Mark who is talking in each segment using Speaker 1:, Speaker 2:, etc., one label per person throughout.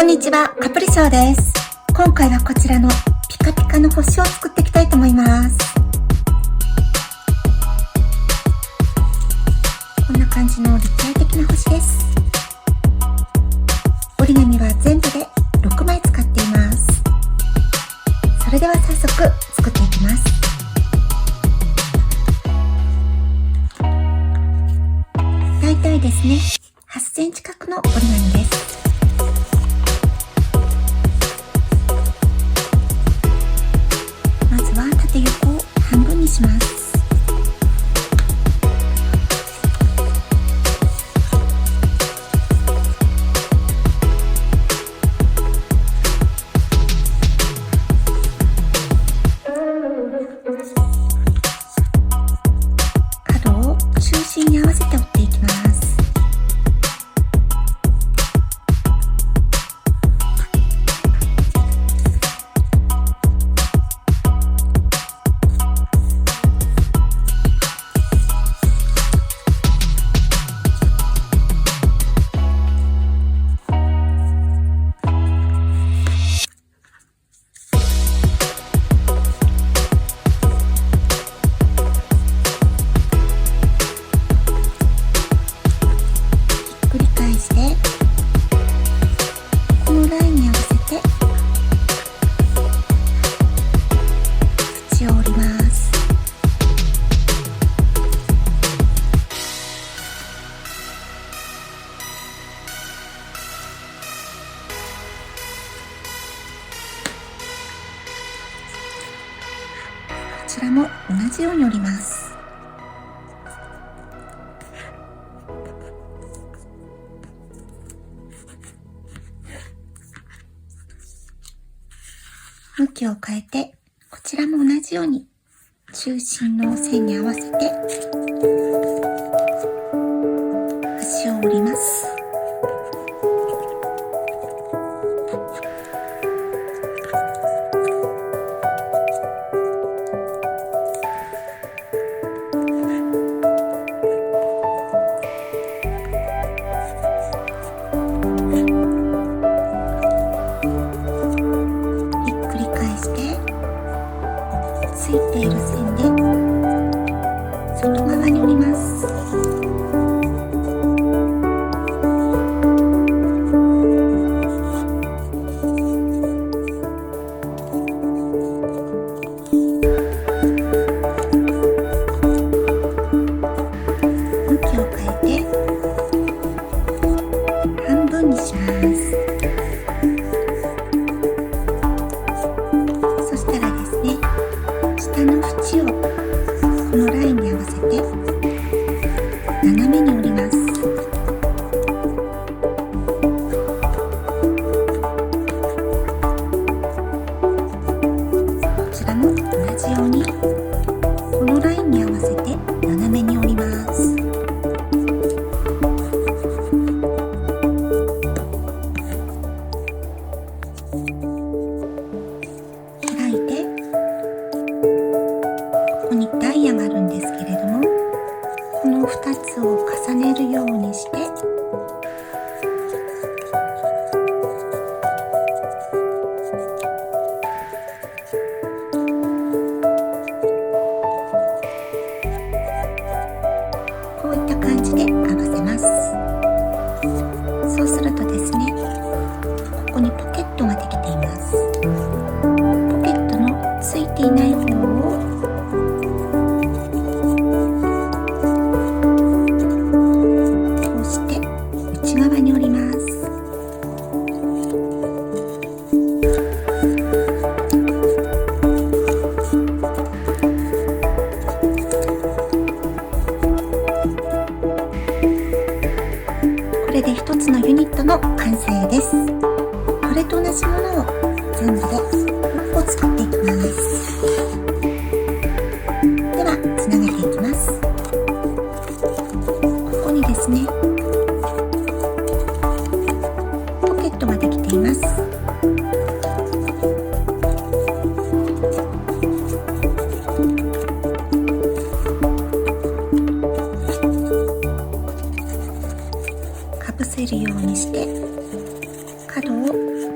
Speaker 1: にちは、カプリショーです。今回はこちらのピカピカの星を作っていきたいと思います。こんな感じの立体的な星です。折り紙は全部で6枚使っています。それでは早速作っていきます。だいたいですね、8センチ角の折り紙です。まずは縦横を半分にします。角を中心に合わせて折っていきます。このラインに合わせて縁を折ります。こちらも同じように折ります。向きを変えて、こちらも同じように中心の線に合わせて端を折ります。ついている線で外側に折ります。向きを変えて半分にします。そしたらですね、下の縁をこのラインに合わせて斜めに折ります。こちらも同じようにこのラインに合わせて斜めに折ります。開いてここにダイヤがあるんですけれども、この2つを重ねるようにしてこういった感じで合わせます。そうするとですね、ここにポケットができています。ポケットのついていない方を内側に折ります。これで一つのユニットの完成です。これと同じものを全部で6個作っていきます。ではつなげていきます。ここにですね、ができています。かぶせるようにして角を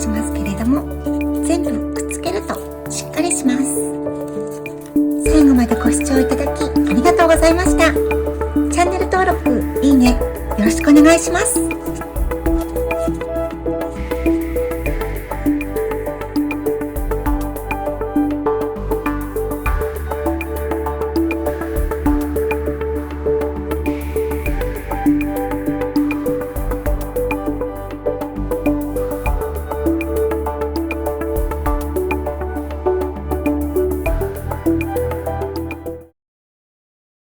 Speaker 1: しますけれども、全部くっつけるとしっかりします。最後までご視聴いただきありがとうございました。チャンネル登録、いいね、よろしくお願いします。